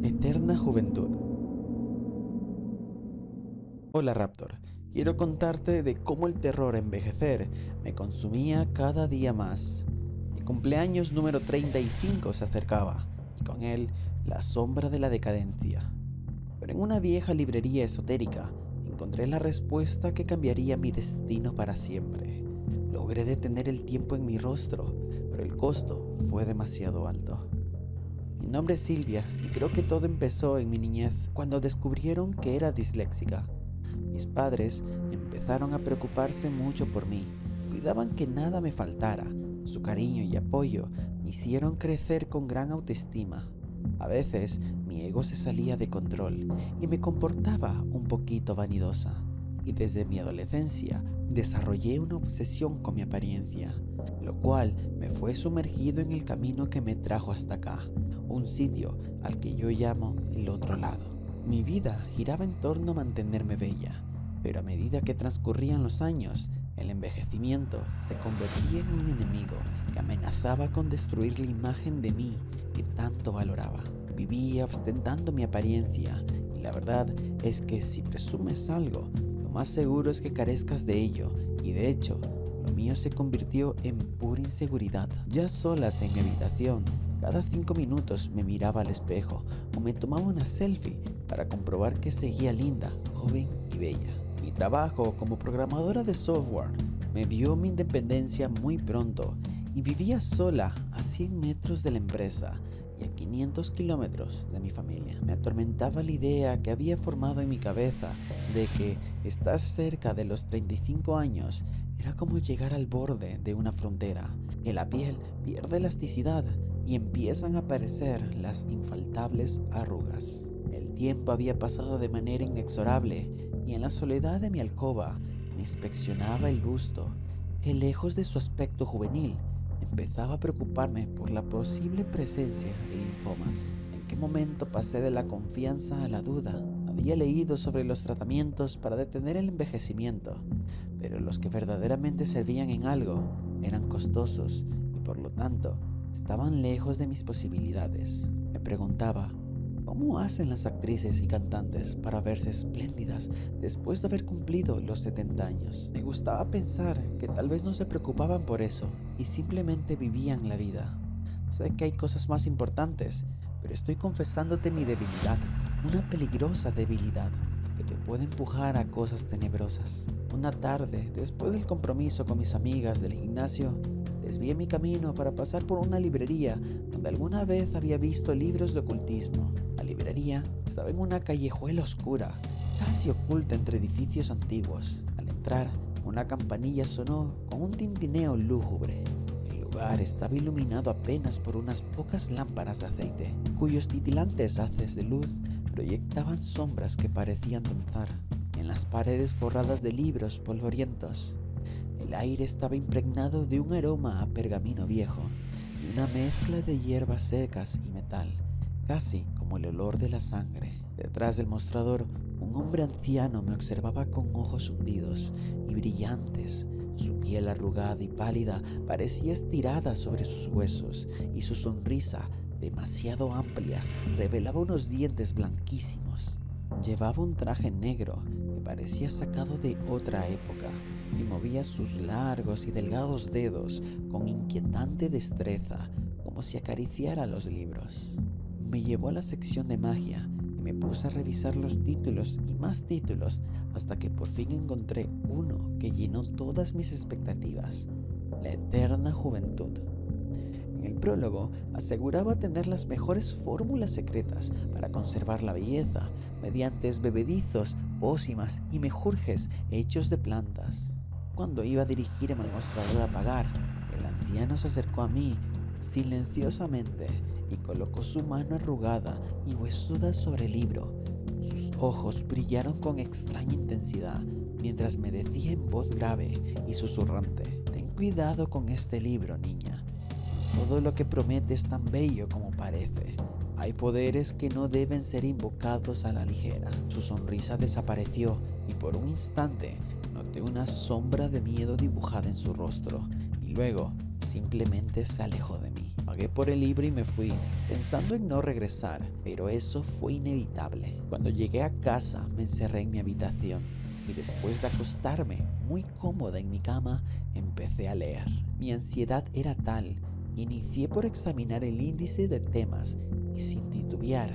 Eterna juventud. Hola Raptor, quiero contarte de cómo el terror a envejecer me consumía cada día más. Mi cumpleaños número 35 se acercaba, y con él la sombra de la decadencia. Pero en una vieja librería esotérica encontré la respuesta que cambiaría mi destino para siempre. Logré detener el tiempo en mi rostro, pero el costo fue demasiado alto. Mi nombre es Silvia y creo que todo empezó en mi niñez cuando descubrieron que era disléxica. Mis padres empezaron a preocuparse mucho por mí. Cuidaban que nada me faltara. Su cariño y apoyo me hicieron crecer con gran autoestima. A veces mi ego se salía de control y me comportaba un poquito vanidosa. Y desde mi adolescencia desarrollé una obsesión con mi apariencia, lo cual me fue sumergido en el camino que me trajo hasta acá, un sitio al que yo llamo el otro lado. Mi vida giraba en torno a mantenerme bella, pero a medida que transcurrían los años, el envejecimiento se convertía en un enemigo que amenazaba con destruir la imagen de mí que tanto valoraba. Vivía ostentando mi apariencia y la verdad es que si presumes algo, lo más seguro es que carezcas de ello, y de hecho, lo mío se convirtió en pura inseguridad. Ya solas en mi habitación, cada 5 minutos me miraba al espejo o me tomaba una selfie para comprobar que seguía linda, joven y bella. Mi trabajo como programadora de software me dio mi independencia muy pronto y vivía sola a 100 metros de la empresa y a 500 kilómetros de mi familia. Me atormentaba la idea que había formado en mi cabeza de que estar cerca de los 35 años era como llegar al borde de una frontera, que la piel pierde elasticidad y empiezan a aparecer las infaltables arrugas. El tiempo había pasado de manera inexorable y en la soledad de mi alcoba me inspeccionaba el busto, que lejos de su aspecto juvenil, empezaba a preocuparme por la posible presencia de linfomas. ¿En qué momento pasé de la confianza a la duda? Había leído sobre los tratamientos para detener el envejecimiento, pero los que verdaderamente servían en algo eran costosos y por lo tanto estaban lejos de mis posibilidades. Me preguntaba, ¿cómo hacen las actrices y cantantes para verse espléndidas después de haber cumplido los 70 años? Me gustaba pensar que tal vez no se preocupaban por eso y simplemente vivían la vida. Sé que hay cosas más importantes, pero estoy confesándote mi debilidad, una peligrosa debilidad que te puede empujar a cosas tenebrosas. Una tarde, después del compromiso con mis amigas del gimnasio, desvié mi camino para pasar por una librería donde alguna vez había visto libros de ocultismo. La librería estaba en una callejuela oscura, casi oculta entre edificios antiguos. Al entrar, una campanilla sonó con un tintineo lúgubre. El lugar estaba iluminado apenas por unas pocas lámparas de aceite, cuyos titilantes haces de luz proyectaban sombras que parecían danzar. En las paredes forradas de libros polvorientos, el aire estaba impregnado de un aroma a pergamino viejo y una mezcla de hierbas secas y metal, casi como el olor de la sangre. Detrás del mostrador, un hombre anciano me observaba con ojos hundidos y brillantes. Su piel arrugada y pálida parecía estirada sobre sus huesos y su sonrisa, demasiado amplia, revelaba unos dientes blanquísimos. Llevaba un traje negro que parecía sacado de otra época y movía sus largos y delgados dedos con inquietante destreza, como si acariciara los libros. Me llevó a la sección de magia y me puse a revisar los títulos y más títulos hasta que por fin encontré uno que llenó todas mis expectativas: La Eterna Juventud. En el prólogo aseguraba tener las mejores fórmulas secretas para conservar la belleza mediante bebedizos, pócimas y menjurjes hechos de plantas. Cuando iba a dirigirme al mostrador a pagar, el anciano se acercó a mí silenciosamente y colocó su mano arrugada y huesuda sobre el libro. Sus ojos brillaron con extraña intensidad mientras me decía en voz grave y susurrante: «Ten cuidado con este libro, niña. Todo lo que promete es tan bello como parece. Hay poderes que no deben ser invocados a la ligera». Su sonrisa desapareció y por un instante noté una sombra de miedo dibujada en su rostro, y luego simplemente se alejó de mí. Pagué por el libro y me fui, pensando en no regresar, pero eso fue inevitable. Cuando llegué a casa me encerré en mi habitación y después de acostarme muy cómoda en mi cama, empecé a leer. Mi ansiedad era tal que inicié por examinar el índice de temas y sin titubear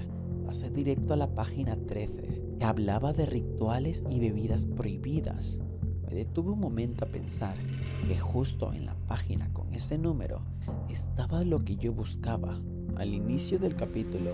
pasé directo a la página 13, que hablaba de rituales y bebidas prohibidas. Me detuve un momento a pensar que justo en la página con ese número estaba lo que yo buscaba. Al inicio del capítulo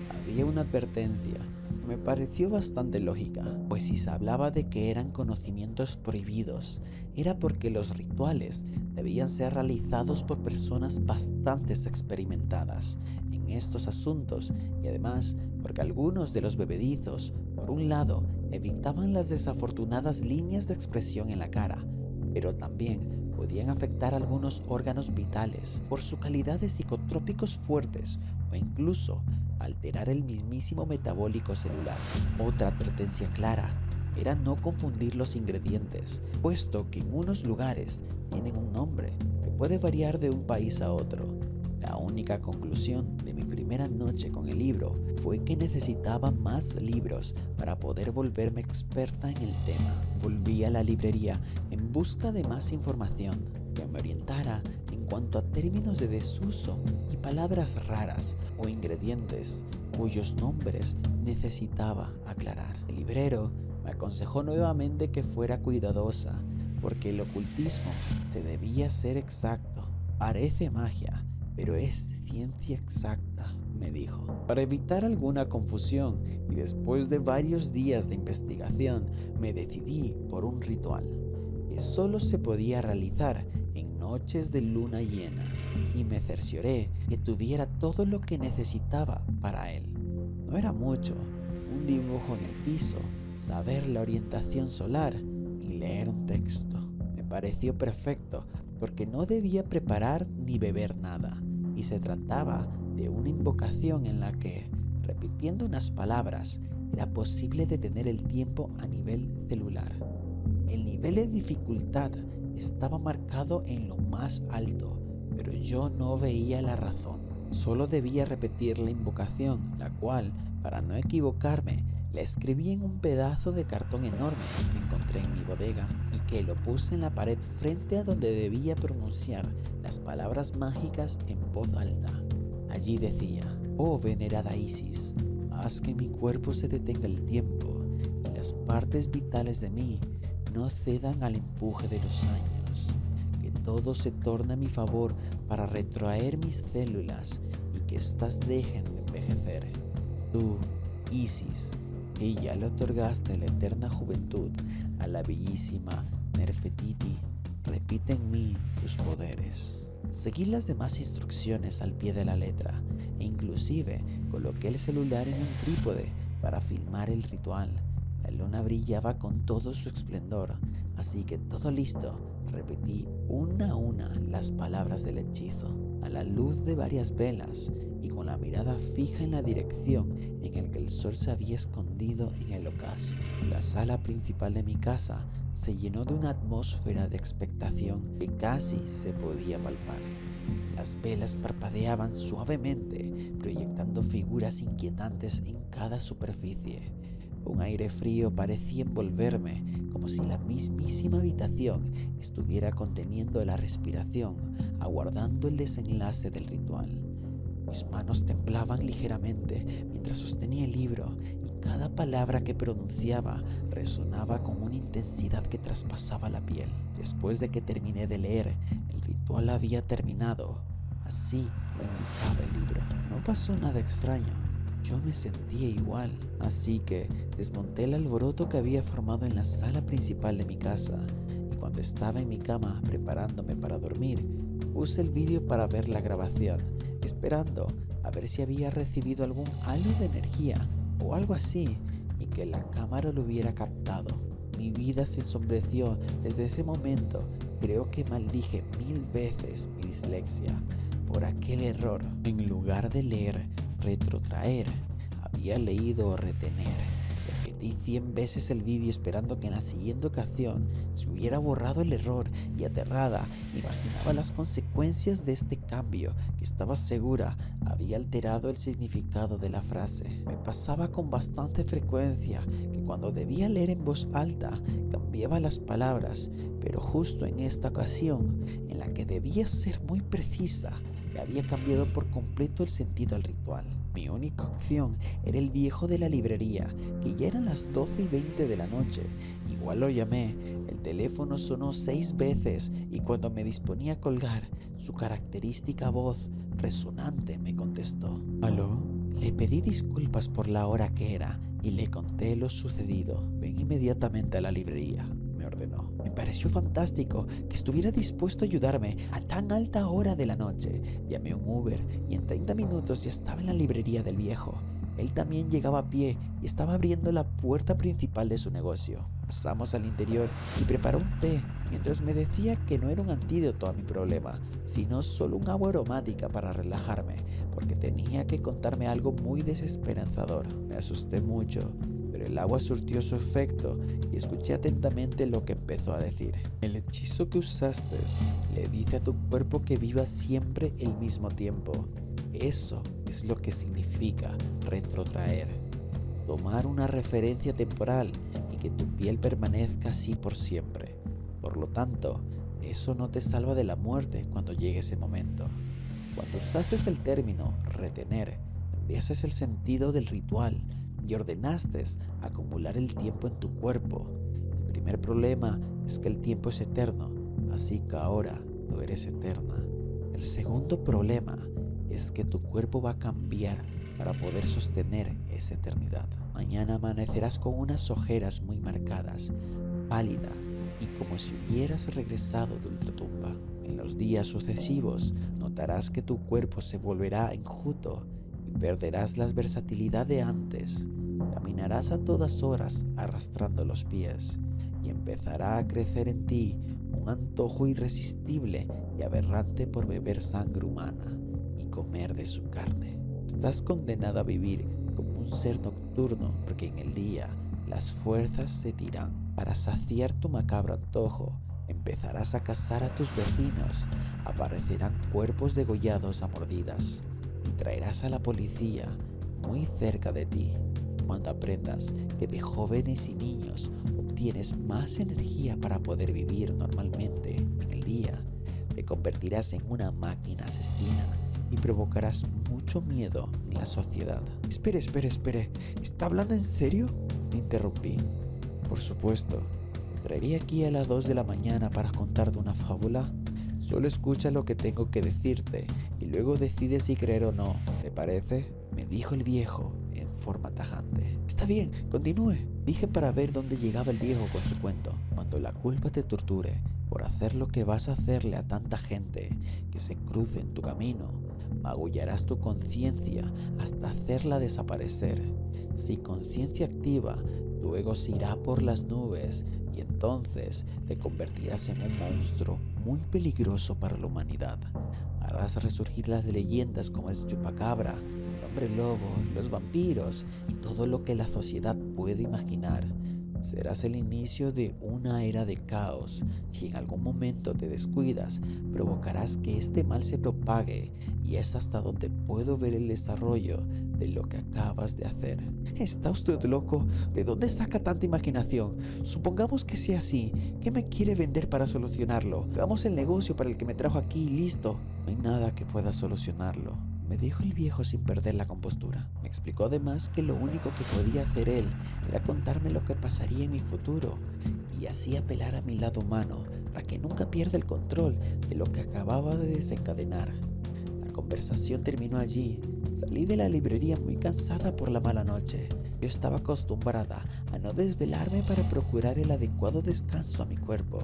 había una advertencia que me pareció bastante lógica, pues si se hablaba de que eran conocimientos prohibidos, era porque los rituales debían ser realizados por personas bastante experimentadas en estos asuntos y además porque algunos de los bebedizos, por un lado, evitaban las desafortunadas líneas de expresión en la cara, pero también podían afectar algunos órganos vitales por su calidad de psicotrópicos fuertes o incluso alterar el mismísimo metabólico celular. Otra advertencia clara era no confundir los ingredientes, puesto que en unos lugares tienen un nombre que puede variar de un país a otro. La única conclusión de mi primera noche con el libro fue que necesitaba más libros para poder volverme experta en el tema. Volví a la librería en busca de más información que me orientara en cuanto a términos de desuso y palabras raras o ingredientes cuyos nombres necesitaba aclarar. El librero me aconsejó nuevamente que fuera cuidadosa porque el ocultismo se debía ser exacto. Parece magia, pero es ciencia exacta, me dijo. Para evitar alguna confusión y después de varios días de investigación, me decidí por un ritual que solo se podía realizar en noches de luna llena y me cercioré que tuviera todo lo que necesitaba para él. No era mucho, un dibujo en el piso, saber la orientación solar y leer un texto. Me pareció perfecto porque no debía preparar ni beber nada y se trataba de una invocación en la que, repitiendo unas palabras, era posible detener el tiempo a nivel celular. El nivel de dificultad estaba marcado en lo más alto, pero yo no veía la razón. Solo debía repetir la invocación, la cual, para no equivocarme, la escribí en un pedazo de cartón enorme que encontré en mi bodega y que lo puse en la pared frente a donde debía pronunciar las palabras mágicas en voz alta. Allí decía: oh venerada Isis, haz que mi cuerpo se detenga el tiempo y las partes vitales de mí no cedan al empuje de los años, que todo se torne a mi favor para retrotraer mis células y que éstas dejen de envejecer. Tú, Isis, que ya le otorgaste la eterna juventud a la bellísima Nefertiti, repite en mí tus poderes. Seguí las demás instrucciones al pie de la letra e inclusive coloqué el celular en un trípode para filmar el ritual. La luna brillaba con todo su esplendor, así que todo listo, repetí una a una las palabras del hechizo. A la luz de varias velas y con la mirada fija en la dirección en la que el sol se había escondido en el ocaso, la sala principal de mi casa se llenó de una atmósfera de expectación que casi se podía palpar. Las velas parpadeaban suavemente, proyectando figuras inquietantes en cada superficie. Un aire frío parecía envolverme, como si la mismísima habitación estuviera conteniendo la respiración, aguardando el desenlace del ritual. Mis manos temblaban ligeramente mientras sostenía el libro y cada palabra que pronunciaba resonaba con una intensidad que traspasaba la piel. Después de que terminé de leer, el ritual había terminado. Así lo indicaba el libro. No pasó nada extraño. Yo me sentía igual, así que desmonté el alboroto que había formado en la sala principal de mi casa y cuando estaba en mi cama preparándome para dormir, puse el vídeo para ver la grabación, esperando a ver si había recibido algún halo de energía o algo así y que la cámara lo hubiera captado. Mi vida se ensombreció desde ese momento. Creo que maldije 1000 veces mi dislexia por aquel error. En lugar de leer retrotraer, había leído o retener. Repetí 100 veces el vídeo esperando que en la siguiente ocasión se hubiera borrado el error y aterrada imaginaba las consecuencias de este cambio que estaba segura había alterado el significado de la frase. Me pasaba con bastante frecuencia que cuando debía leer en voz alta cambiaba las palabras, pero justo en esta ocasión, en la que debía ser muy precisa, le había cambiado por completo el sentido al ritual. Mi única opción era el viejo de la librería, que ya eran las 12:20 de la noche. Igual lo llamé, el teléfono sonó 6 veces y cuando me disponía a colgar, su característica voz resonante me contestó. ¿Aló? Le pedí disculpas por la hora que era y le conté lo sucedido. Ven inmediatamente a la librería, me ordenó. Me pareció fantástico que estuviera dispuesto a ayudarme a tan alta hora de la noche. Llamé un Uber y en 30 minutos ya estaba en la librería del viejo. Él también llegaba a pie y estaba abriendo la puerta principal de su negocio. Pasamos al interior y preparó un té mientras me decía que no era un antídoto a mi problema, sino solo un agua aromática para relajarme, porque tenía que contarme algo muy desesperanzador. Me asusté mucho, pero el agua surtió su efecto y escuché atentamente lo que empezó a decir. El hechizo que usaste le dice a tu cuerpo que viva siempre el mismo tiempo. Eso es lo que significa retrotraer. Tomar una referencia temporal y que tu piel permanezca así por siempre. Por lo tanto, eso no te salva de la muerte cuando llegue ese momento. Cuando usaste el término retener, cambiaste el sentido del ritual y ordenaste acumular el tiempo en tu cuerpo. El primer problema es que el tiempo es eterno, así que ahora tú eres eterna. El segundo problema es que tu cuerpo va a cambiar para poder sostener esa eternidad. Mañana amanecerás con unas ojeras muy marcadas, pálida y como si hubieras regresado de ultratumba. En los días sucesivos notarás que tu cuerpo se volverá enjuto y perderás la versatilidad de antes. Caminarás a todas horas arrastrando los pies y empezará a crecer en ti un antojo irresistible y aberrante por beber sangre humana y comer de su carne. Estás condenada a vivir como un ser nocturno porque en el día las fuerzas se tiran. Para saciar tu macabro antojo, empezarás a cazar a tus vecinos, aparecerán cuerpos degollados a mordidas y traerás a la policía muy cerca de ti. Cuando aprendas que de jóvenes y niños obtienes más energía para poder vivir normalmente en el día, te convertirás en una máquina asesina y provocarás mucho miedo en la sociedad. Espere, ¿está hablando en serio? Me interrumpí. Por supuesto, ¿entraría aquí a las 2 de la mañana para contarte una fábula? Solo escucha lo que tengo que decirte y luego decide si creer o no, ¿te parece? Me dijo el viejo en forma tajante. Está bien, continúe, dije para ver dónde llegaba el viejo con su cuento. Cuando la culpa te torture por hacer lo que vas a hacerle a tanta gente que se cruce en tu camino, magullarás tu conciencia hasta hacerla desaparecer. Sin conciencia activa, tu ego se irá por las nubes y entonces te convertirás en un monstruo muy peligroso para la humanidad. Harás resurgir las leyendas como el chupacabra, el hombre lobo, los vampiros y todo lo que la sociedad puede imaginar. Serás el inicio de una era de caos. Si en algún momento te descuidas, provocarás que este mal se propague y es hasta donde puedo ver el desarrollo de lo que acabas de hacer. ¿Está usted loco? ¿De dónde saca tanta imaginación? Supongamos que sea así. ¿Qué me quiere vender para solucionarlo? Hagamos el negocio para el que me trajo aquí y listo. No hay nada que pueda solucionarlo, me dijo el viejo sin perder la compostura. Me explicó además que lo único que podía hacer él era contarme lo que pasaría en mi futuro y así apelar a mi lado humano para que nunca pierda el control de lo que acababa de desencadenar. La conversación terminó allí. Salí de la librería muy cansada por la mala noche. Yo estaba acostumbrada a no desvelarme para procurar el adecuado descanso a mi cuerpo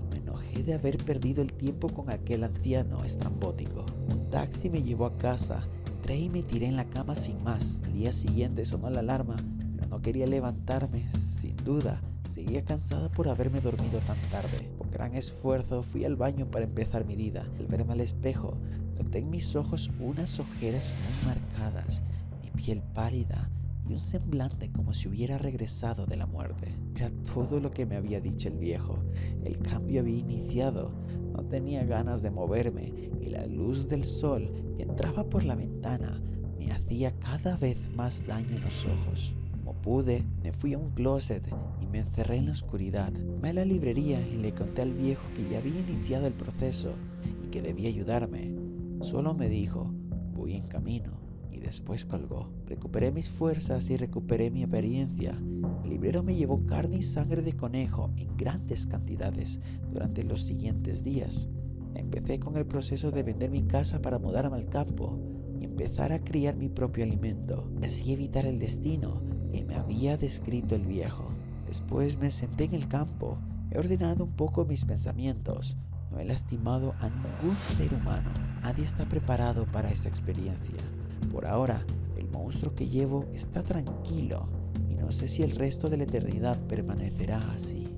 y me enojé de haber perdido el tiempo con aquel anciano estrambótico. Un taxi me llevó a casa, entré y me tiré en la cama sin más. Al día siguiente sonó la alarma, pero no quería levantarme. Sin duda, seguía cansada por haberme dormido tan tarde. Con gran esfuerzo fui al baño para empezar mi día. Al verme al espejo, noté en mis ojos unas ojeras muy marcadas, mi piel pálida y un semblante como si hubiera regresado de la muerte. Era todo lo que me había dicho el viejo. El cambio había iniciado. No tenía ganas de moverme y la luz del sol que entraba por la ventana me hacía cada vez más daño en los ojos. Como pude, me fui a un closet y me encerré en la oscuridad. Me a la librería y le conté al viejo que ya había iniciado el proceso y que debía ayudarme. Solo me dijo, voy en camino, y después colgó. Recuperé mis fuerzas y recuperé mi apariencia. El librero me llevó carne y sangre de conejo en grandes cantidades durante los siguientes días. Empecé con el proceso de vender mi casa para mudarme al campo y empezar a criar mi propio alimento, y así evitar el destino que me había descrito el viejo. Después me senté en el campo, he ordenado un poco mis pensamientos. No he lastimado a ningún ser humano. Nadie está preparado para esta experiencia. Por ahora, el monstruo que llevo está tranquilo y no sé si el resto de la eternidad permanecerá así.